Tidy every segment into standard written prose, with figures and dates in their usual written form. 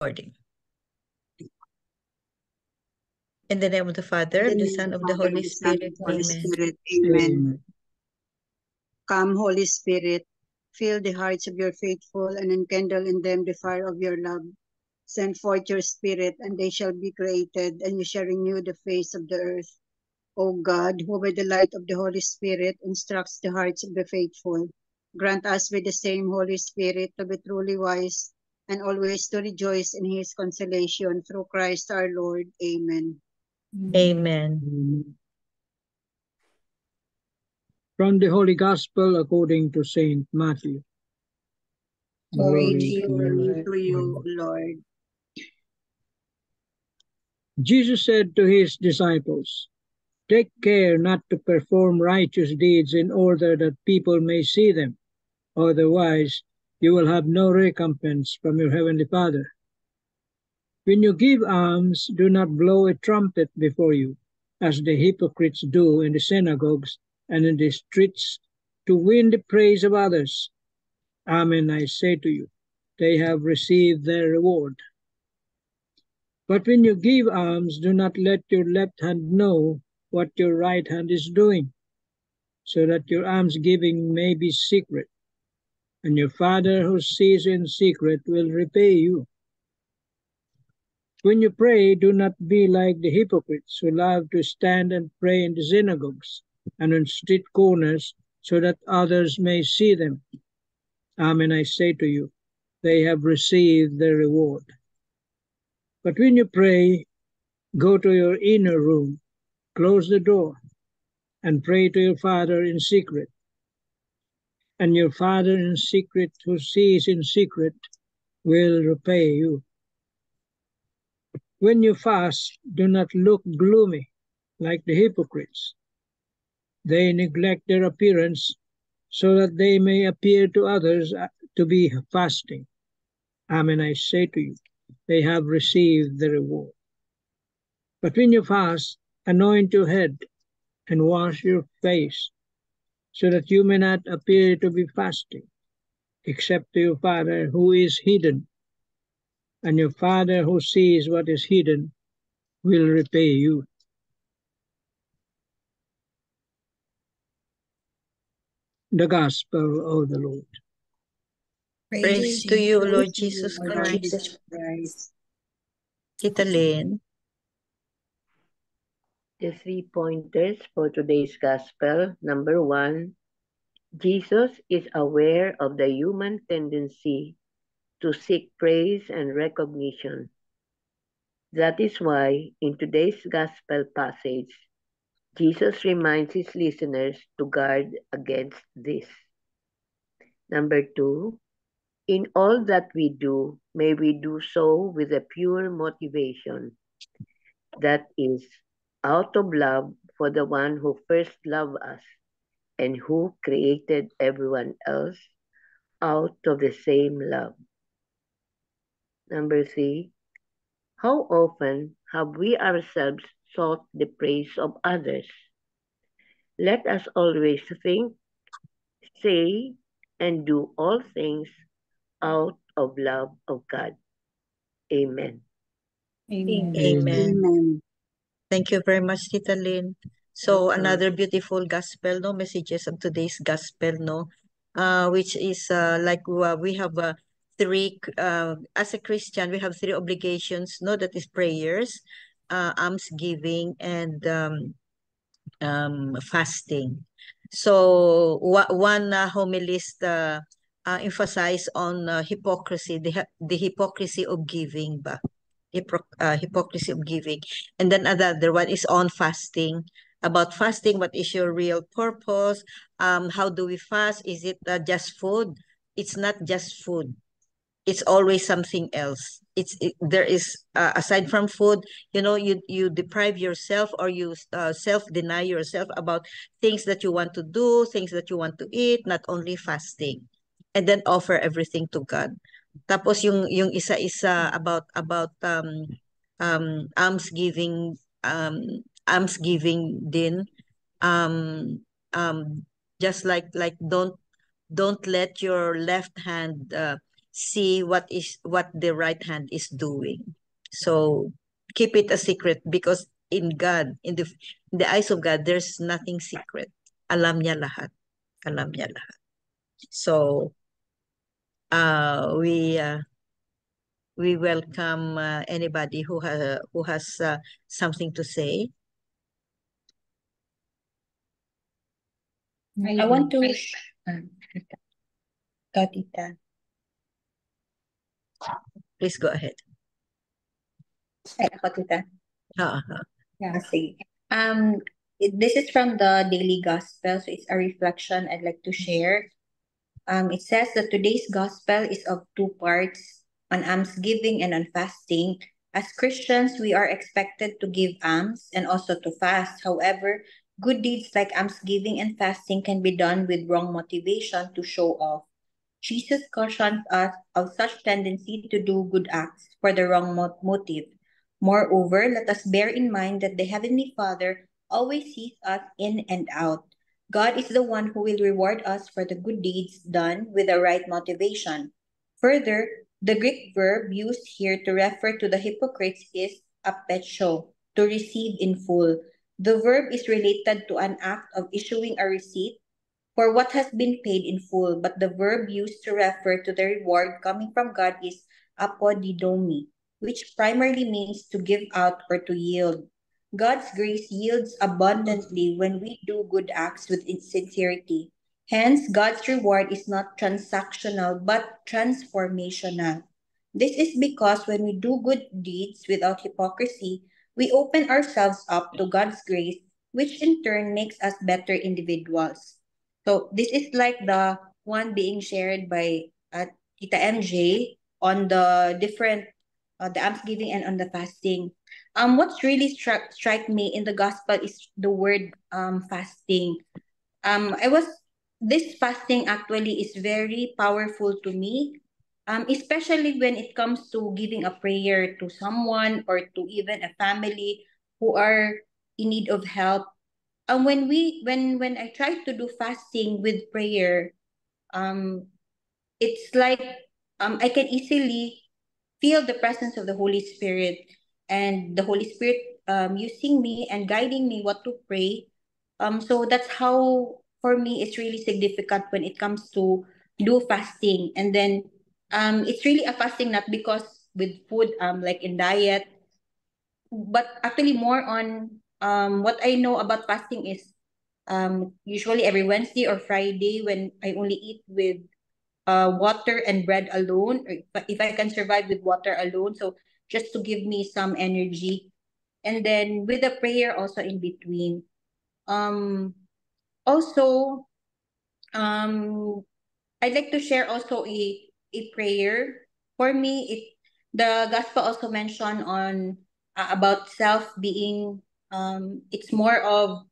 Recording. In the name of the Father, of the Son, of the Holy Spirit. Amen. Amen. Come, Holy Spirit, fill the hearts of your faithful and enkindle in them the fire of your love. Send forth your Spirit, and they shall be created, and you shall renew the face of the earth. O God, who by the light of the Holy Spirit instructs the hearts of the faithful, grant us with the same Holy Spirit to be truly wise and always to rejoice in his consolation through Christ our Lord. Amen. Amen. From the Holy Gospel according to Saint Matthew. Glory to you, Lord. Jesus said to his disciples, "Take care not to perform righteous deeds in order that people may see them. Otherwise, you will have no recompense from your heavenly Father. When you give alms, do not blow a trumpet before you, as the hypocrites do in the synagogues and in the streets, to win the praise of others. Amen, I say to you, they have received their reward. But when you give alms, do not let your left hand know what your right hand is doing, so that your almsgiving may be secret, and your Father who sees in secret will repay you. When you pray, do not be like the hypocrites who love to stand and pray in the synagogues and on street corners, so that others may see them. Amen, I say to you, they have received their reward. But when you pray, go to your inner room, close the door, and pray to your Father in secret. And your Father in secret, who sees in secret, will repay you. When you fast, do not look gloomy like the hypocrites. They neglect their appearance so that they may appear to others to be fasting. Amen, I say to you, they have received the reward. But when you fast, anoint your head and wash your face, so that you may not appear to be fasting, except to your Father who is hidden. And your Father who sees what is hidden will repay you. The Gospel of the Lord. Praise to you, Lord Jesus Christ. Tita Lynn. The 3 pointers for today's Gospel. Number 1, Jesus is aware of the human tendency to seek praise and recognition. That is why, in today's Gospel passage, Jesus reminds his listeners to guard against this. Number 2, in all that we do, may we do so with a pure motivation. That is, out of love for the one who first loved us and who created everyone else out of the same love. Number 3, how often have we ourselves sought the praise of others? Let us always think, say, and do all things out of love of God. Amen. Amen. Thank you very much, Tita Lynn. So another beautiful gospel, no, messages of today's gospel, no, which is like we have three, as a Christian, we have three obligations, no, that is prayers, almsgiving, and fasting. So one homilist emphasize on hypocrisy, the hypocrisy of giving, ba? Hypocrisy of giving. And then another one is on fasting. About fasting, what is your real purpose? How do we fast? Is it just food? It's not just food. It's always something else. There is aside from food, you deprive yourself, or you self-deny yourself about things that you want to do, things that you want to eat, not only fasting. And then offer everything to God. Tapos yung isa-isa about almsgiving din, just like don't let your left hand see what the right hand is doing. So keep it a secret, because in God, in the eyes of God, there's nothing secret. Alam niya lahat. Alam niya lahat. So we welcome anybody who has something to say. I want to go, Tita. Please go ahead. Ay, ako, Tita. Uh-huh. Yeah, sige. This is from the Daily Gospel, so it's a reflection I'd like to share. It says that today's gospel is of two parts, on almsgiving and on fasting. As Christians, we are expected to give alms and also to fast. However, good deeds like almsgiving and fasting can be done with wrong motivation to show off. Jesus cautions us of such tendency to do good acts for the wrong motive. Moreover, let us bear in mind that the Heavenly Father always sees us in and out. God is the one who will reward us for the good deeds done with the right motivation. Further, the Greek verb used here to refer to the hypocrites is apetio, to receive in full. The verb is related to an act of issuing a receipt for what has been paid in full, but the verb used to refer to the reward coming from God is apodidomi, which primarily means to give out or to yield. God's grace yields abundantly when we do good acts with sincerity. Hence, God's reward is not transactional but transformational. This is because when we do good deeds without hypocrisy, we open ourselves up to God's grace, which in turn makes us better individuals. So this is like the one being shared by Tita MJ on the different, the almsgiving and on the fasting. What's really strike me in the gospel is the word fasting. This fasting actually is very powerful to me, especially when it comes to giving a prayer to someone or to even a family who are in need of help. When I try to do fasting with prayer, it's like I can easily feel the presence of the Holy Spirit, and the Holy Spirit using me and guiding me what to pray. So that's how for me it's really significant when it comes to do fasting. And then it's really a fasting not because with food like in diet, but actually more on what I know about fasting is usually every Wednesday or Friday when I only eat with water and bread alone, or if I can survive with water alone, so just to give me some energy, and then with a prayer also in between. Also, I'd like to share also a prayer. For me, the gospel also mentioned on about self being it's more of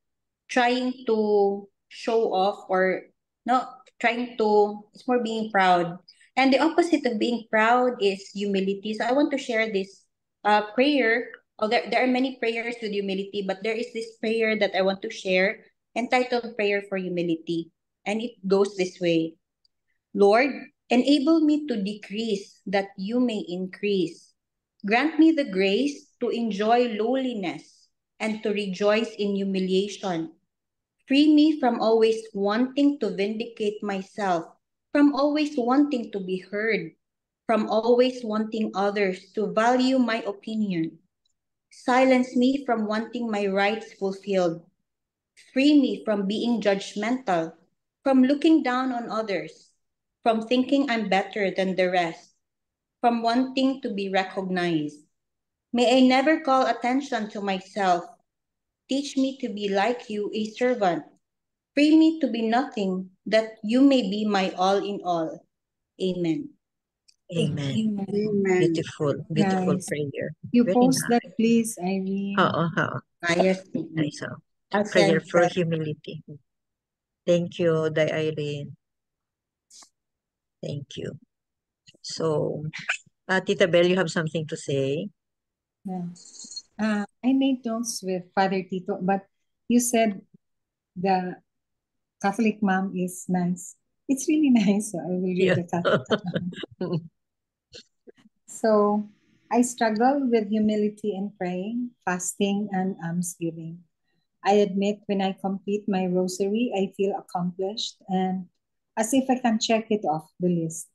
trying to show off, or no, trying to, it's more being proud. And the opposite of being proud is humility. So I want to share this prayer. Oh, there are many prayers with humility, but there is this prayer that I want to share entitled Prayer for Humility. And it goes this way. Lord, enable me to decrease that you may increase. Grant me the grace to enjoy lowliness and to rejoice in humiliation. Free me from always wanting to vindicate myself, from always wanting to be heard, from always wanting others to value my opinion. Silence me from wanting my rights fulfilled. Free me from being judgmental, from looking down on others, from thinking I'm better than the rest, from wanting to be recognized. May I never call attention to myself. Teach me to be like you, a servant. Free me to be nothing, that you may be my all in all. Amen. Amen. Amen. Beautiful Nice. prayer. You Very post nice. that, please, Irene. Yes. Nice. I'll Prayer send for that. humility. Thank you, Day Irene. Thank you. So, Tita Bell, you have something to say? Yeah. I made notes with Father Tito, but you said the Catholic mom is nice. It's really nice. So I will read Yeah. the Catholic mom. So I struggle with humility in praying, fasting, and almsgiving. I admit when I complete my rosary, I feel accomplished and as if I can check it off the list.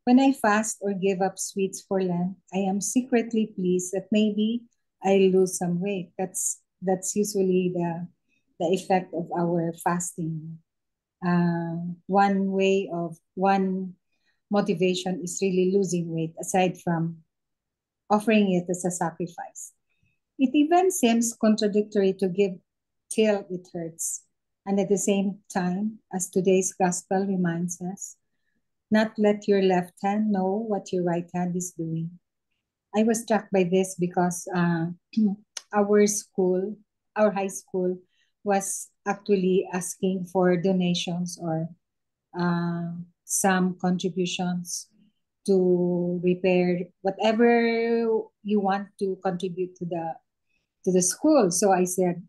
When I fast or give up sweets for Lent, I am secretly pleased that maybe I lose some weight. That's usually the effect of our fasting. One motivation is really losing weight aside from offering it as a sacrifice. It even seems contradictory to give till it hurts. And at the same time, as today's gospel reminds us, not let your left hand know what your right hand is doing. I was struck by this because our school, our high school, was actually asking for donations or some contributions to repair whatever you want to contribute to the school. So I said,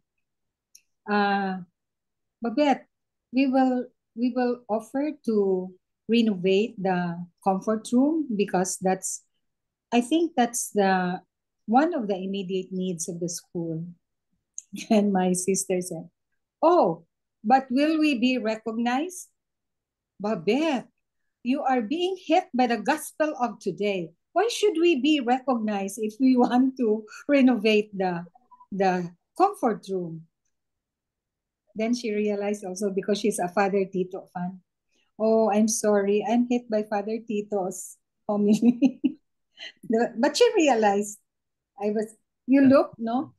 Babette, we will offer to renovate the comfort room because I think that's the one of the immediate needs of the school. And my sister said, "Oh, but will we be recognized?" Babette, you are being hit by the gospel of today. Why should we be recognized if we want to renovate the comfort room? Then she realized also because she's a Father Tito fan. Oh, I'm sorry. I'm hit by Father Tito's homily. But she realized I was, you look, no?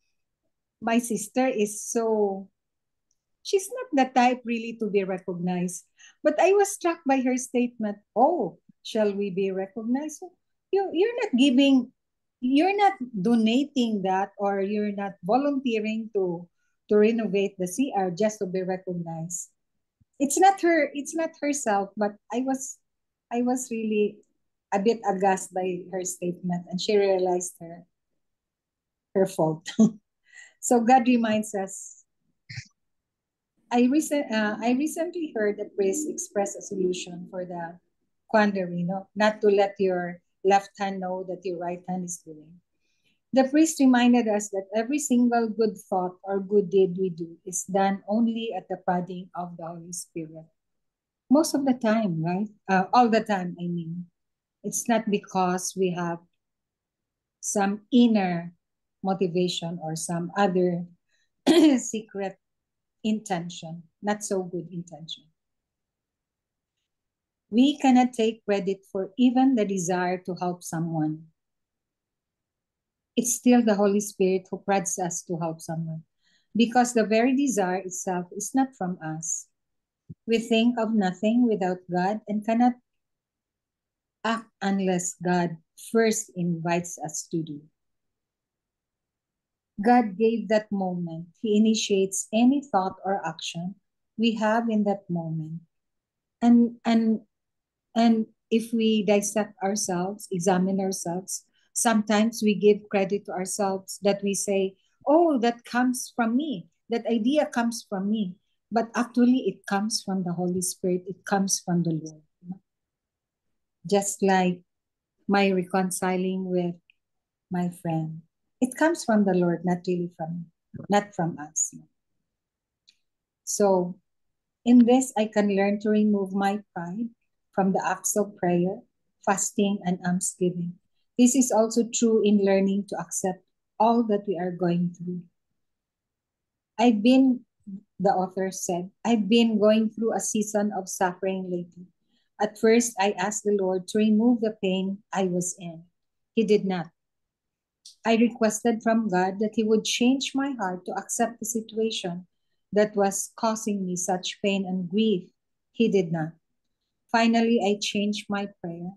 My sister is so, she's not the type really to be recognized. But I was struck by her statement, oh, shall we be recognized? You're not giving, you're not donating that or you're not volunteering to renovate the CR just to be recognized. It's not herself, but I was really a bit aghast by her statement and she realized her fault. So God reminds us. I recently heard a priest express a solution for the quandary, no? Not to let your left hand know that your right hand is doing. The priest reminded us that every single good thought or good deed we do is done only at the prodding of the Holy Spirit. Most of the time, right? All the time, I mean. It's not because we have some inner motivation or some other secret intention, not so good intention. We cannot take credit for even the desire to help someone. It's still the Holy Spirit who prods us to help someone because the very desire itself is not from us. We think of nothing without God and cannot act unless God first invites us to do. God gave that moment. He initiates any thought or action we have in that moment. And if we dissect ourselves, examine ourselves, sometimes we give credit to ourselves that we say, oh, that comes from me. That idea comes from me. But actually, it comes from the Holy Spirit. It comes from the Lord. Just like my reconciling with my friend. It comes from the Lord, not from us. So in this, I can learn to remove my pride from the acts of prayer, fasting, and almsgiving. This is also true in learning to accept all that we are going through. The author said, I've been going through a season of suffering lately. At first, I asked the Lord to remove the pain I was in. He did not. I requested from God that He would change my heart to accept the situation that was causing me such pain and grief. He did not. Finally, I changed my prayer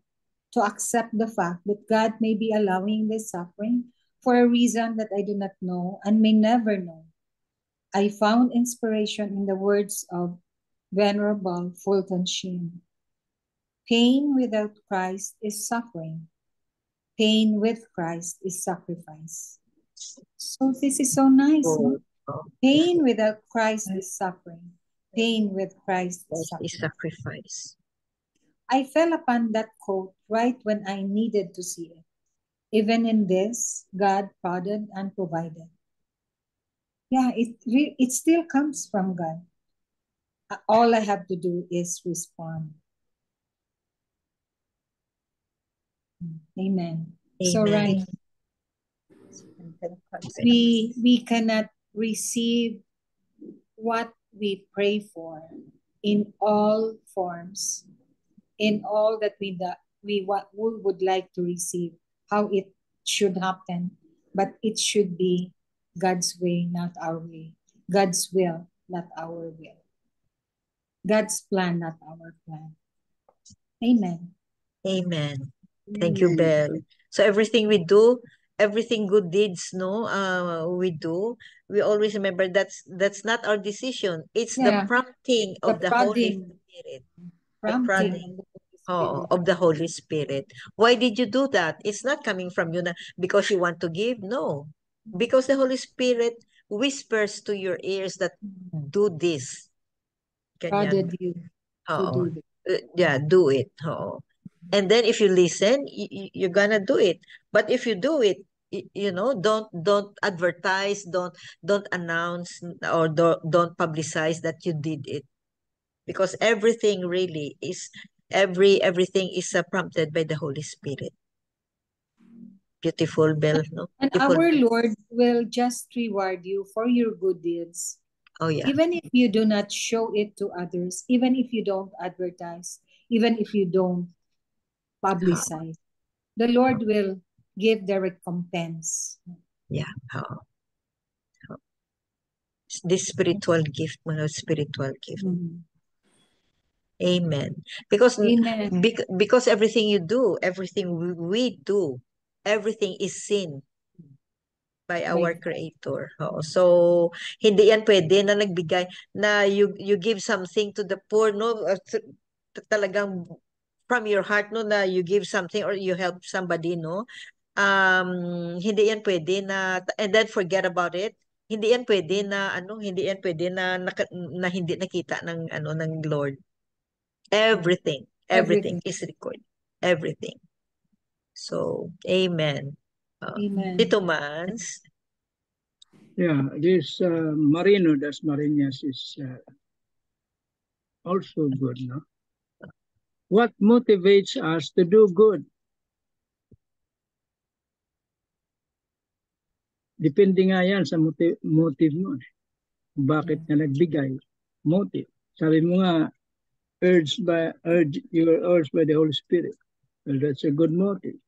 to accept the fact that God may be allowing this suffering for a reason that I do not know and may never know. I found inspiration in the words of Venerable Fulton Sheen. Pain without Christ is suffering. Pain with Christ is sacrifice. So this is so nice. No? Pain without Christ is suffering. Pain with Christ is sacrifice. I fell upon that quote right when I needed to see it. Even in this, God prodded and provided. Yeah, it still comes from God. All I have to do is respond. Amen. So Amen. Ryan, we cannot receive what we pray for in all forms, in all that we would like to receive, how it should happen, but it should be God's way, not our way. God's will, not our will. God's plan, not our plan. Amen. Amen. Thank you, Amen. Belle. So everything we do, everything good deeds, we do, we always remember that's not our decision. It's the Yeah, prompting the of the Holy prodding, Spirit. The prompting prodding of the Holy Spirit. of the Holy Spirit. Why did you do that? It's not coming from you because you want to give. No. Because the Holy Spirit whispers to your ears that do this. Ganyan. Prodded you to Oo. do this. Yeah, do it. Oo. And then if you listen, you're gonna do it. But if you do it, don't advertise, don't announce, or don't publicize that you did it, because everything really is everything is prompted by the Holy Spirit. Beautiful, Belle, no? And Beautiful. our Lord will just reward you for your good deeds. Oh yeah. Even if you do not show it to others, even if you don't advertise, even if you don't publicize, the Lord will give the recompense. Yeah. This spiritual gift, mga spiritual gift. Amen. Because Amen. because everything you do, everything we do, everything is seen by our Creator. So hindi yan pwede na nagbigay na you give something to the poor, no? Talagang from your heart, no, na you give something or you help somebody, no? Hindi yan pwede na and then forget about it. Hindi yan pwede na hindi yan pwede na hindi nakita ng Lord. Everything is recorded. Everything. So, amen. Amen. Tito Mans. Yeah, this Marino das Marinas is also good, no? What motivates us to do good? Depende nga yan sa motive mo. Bakit na nagbigay? Motive. Sabi mo nga, you are urged by the Holy Spirit. Well, that's a good motive.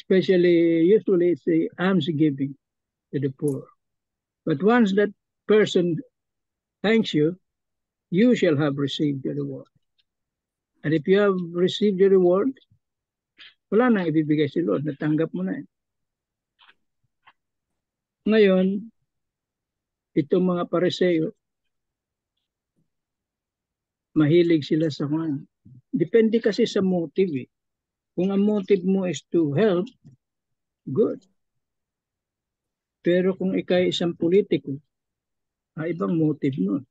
Usually it's the alms giving to the poor. But once that person thanks you, you shall have received your reward. And if you have received your reward, wala nang ibibigay si Lord, natanggap mo na. Ngayon, itong mga Pariseo, mahilig sila sa kwan. Depende kasi sa motive. Kung ang motive mo is to help, good. Pero kung ikay isang politiko, ibang motive nun.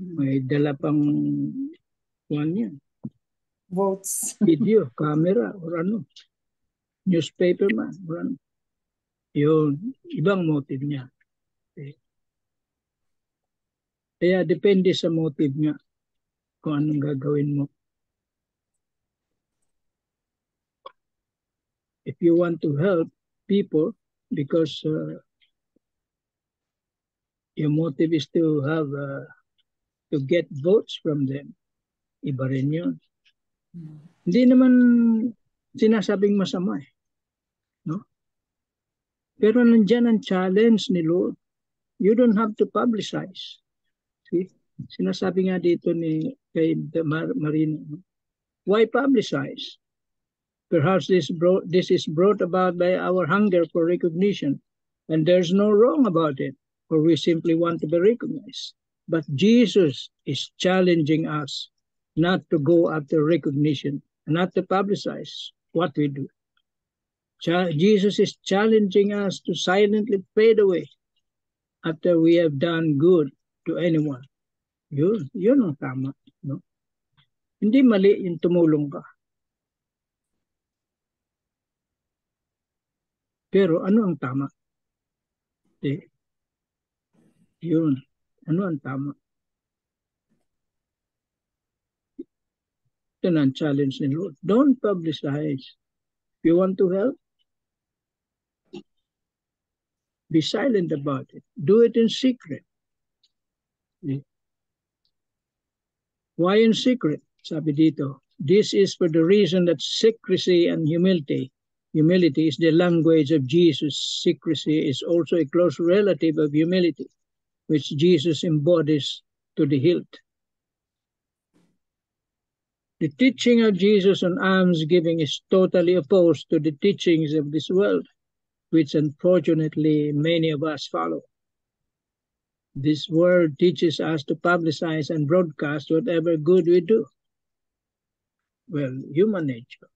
May dala pang kwan yan. Votes. Video, camera, or ano. Newspaper man, or ano. Yun, ibang motive niya. Okay. Kaya depende sa motive niya kung anong gagawin mo. If you want to help people because your motive is to have to get votes from them, iba rin yun. Hindi naman sinasabing masama no? Pero nandyan ang challenge ni Lord. You don't have to publicize. See? Sinasabi nga dito kay Marino, why publicize? Perhaps this is brought about by our hunger for recognition, and there's no wrong about it, for we simply want to be recognized. But Jesus is challenging us not to go after recognition, not to publicize what we do. Jesus is challenging us to silently fade away after we have done good to anyone. Yun ang tama, no? Hindi mali yung tumulong ka. Pero ano ang tama? Yun. Ano ang tama? Ito na ang challenge ni Lord. Don't publicize. If you want to help, be silent about it. Do it in secret. Why in secret? Sabi dito, this is for the reason that secrecy and humility is the language of Jesus. Secrecy is also a close relative of humility, which Jesus embodies to the hilt. The teaching of Jesus on almsgiving is totally opposed to the teachings of this world, which unfortunately many of us follow. This world teaches us to publicize and broadcast whatever good we do. Well, human nature.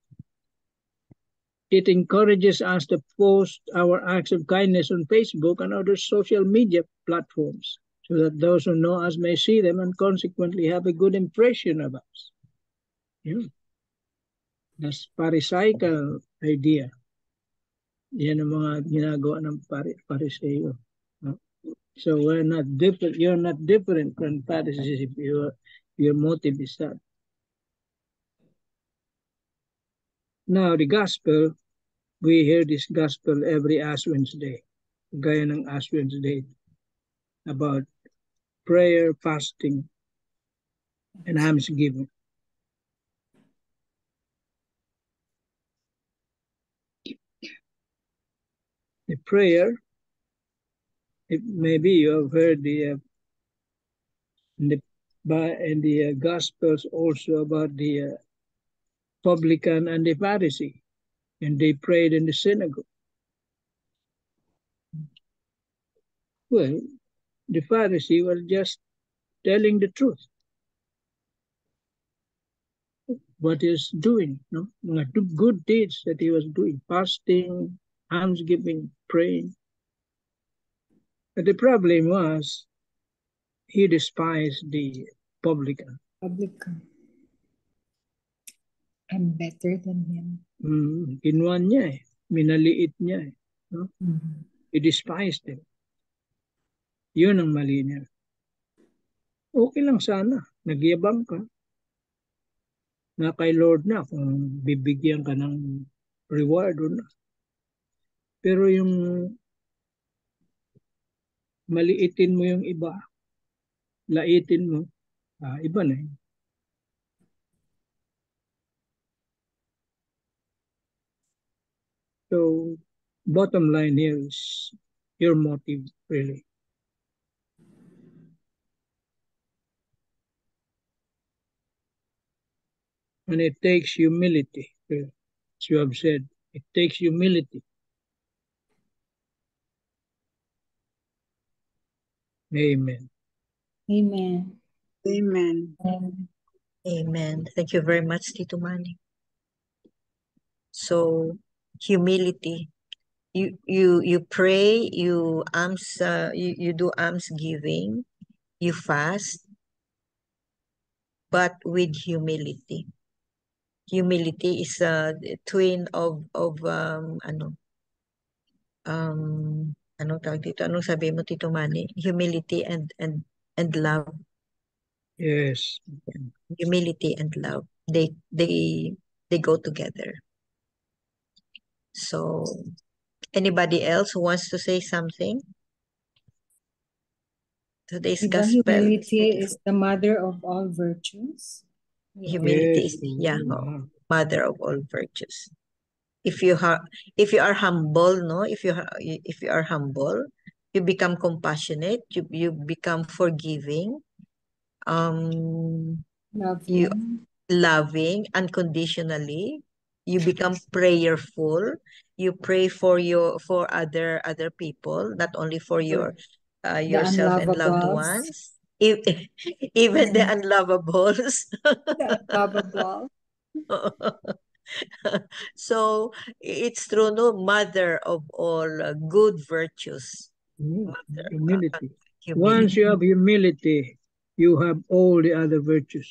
It encourages us to post our acts of kindness on Facebook and other social media platforms so that those who know us may see them and consequently have a good impression of us. Yun. That's Pharisaical idea. Yan ang mga ginagawa ng Phariseo. No? So we're not different. You're not different from Pharisees if your motive is that. Now the gospel, we hear this gospel every Ash Wednesday. Gaya ng Ash Wednesday about prayer, fasting, and almsgiving. The prayer, maybe you have heard in the Gospels also about the publican and the Pharisee, and they prayed in the synagogue. Well, the Pharisee was just telling the truth. What he was doing, no? Mga good deeds that he was doing, fasting, almsgiving, praying. But the problem was, he despised the publican. I'm better than him. Kinuha niya minaliit niya no? He despised him. Yun ang mali niya. Okay lang sana, nagyabang ka. Na kay Lord na kung bibigyan ka ng reward na. Pero yung maliitin mo yung iba, laitin mo, iba na yun. So, bottom line here is your motive, really. And it takes humility, as you have said. It takes humility. Amen. Amen. Amen. Amen. Thank you very much, Tito Manny. So, humility. You pray, you do almsgiving, you fast, but with humility. Humility is a twin of anong tawag dito? Anong sabi mo, Tito Manny? Humility and love. Yes. Humility and love. They go together. So, anybody else who wants to say something? Today's gospel. Humility is the mother of all virtues. Humility is mother of all virtues. If you are humble, no, if you are humble, you become compassionate, you become forgiving, you loving unconditionally, you become prayerful, you pray for other people, not only for yourself and loved ones, even the unlovables. The unlovable. So it's true, no, mother of all good virtues. Humility. Once you have humility, you have all the other virtues.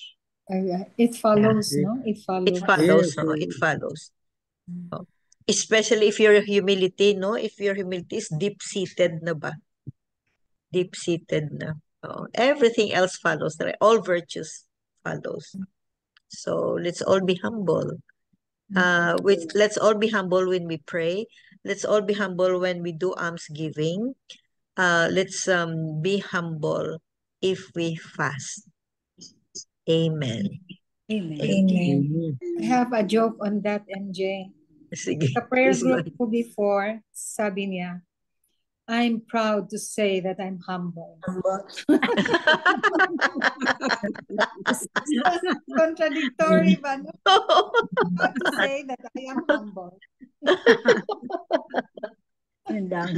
It follows, Yeah. no? It It follows. follows, Yes, no? It yes. follows. Oh. Especially if your humility, no? If your humility is deep-seated na ba? Deep-seated na. Oh, everything else follows, right? All virtues follows. So let's all be humble. Let's all be humble when we pray. Let's all be humble when we do almsgiving. Let's be humble if we fast. Amen. Amen. Amen. Amen. I have a joke on that, MJ. Sige, Sa prayer please, group ma'am. ko before, sabi niya, I'm proud to say that I'm humble. Contradictory ba? No? Proud to say that I am humble. Yun lang.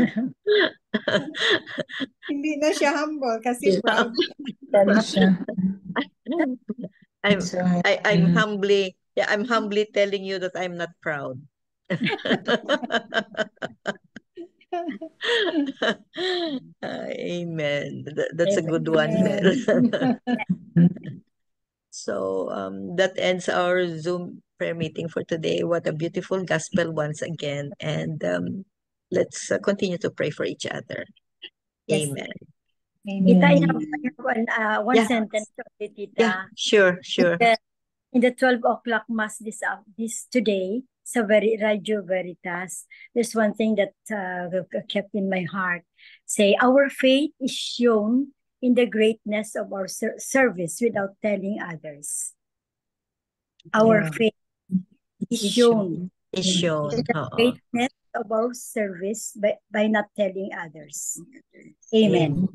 Hindi na siya humble kasi proud. Ano siya? I'm So, I'm humbly telling you that I'm not proud. Amen. That's a good one, Mel. So that ends our Zoom prayer meeting for today. What a beautiful gospel once again. And let's continue to pray for each other. Yes. Amen. Tita, I Amen. have one Yeah. sentence only, Tita. Yeah, sure. In the 12 o'clock mass this today, sa Radio Veritas, there's one thing that kept in my heart. Say, our faith is shown in the greatness of our service without telling others. Our Yeah. faith is shown Is shown. in the Oo. greatness of our service by not telling others. Amen.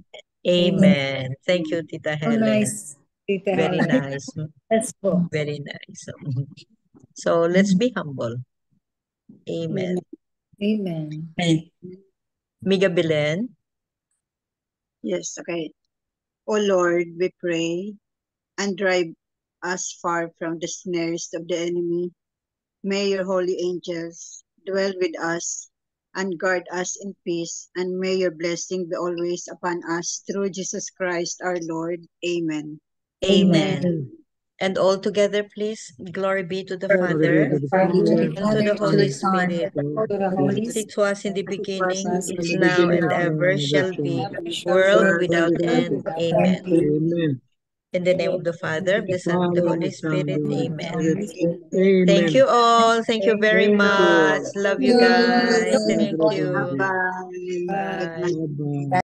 Amen. Thank you, Tita So Helen. nice. Tita Very Helen. nice. Let's go. Very nice. So let's be humble. Amen. Amen. Miga Belen. Yes, okay. O Lord, we pray, and drive us far from the snares of the enemy. May your holy angels dwell with us and guard us in peace, and may your blessing be always upon us through Jesus Christ our Lord. Amen. Amen. And all together, please. Glory be to the Glory Father, to the Glory to the Father, and to the Father, Holy to the Son, Spirit. to the Holy As Spirit. it was in the beginning, was is in the now, and beginning, ever and shall ever be, shall world be, without end. Amen. Amen. In the name of the Father, of the Son, of the Father, Holy the Son, Spirit. the Holy Amen. Spirit. Thank Amen. you all. Thank you very Thank much. you. Love you guys. Thank Everybody. you. Bye. Bye. Bye-bye.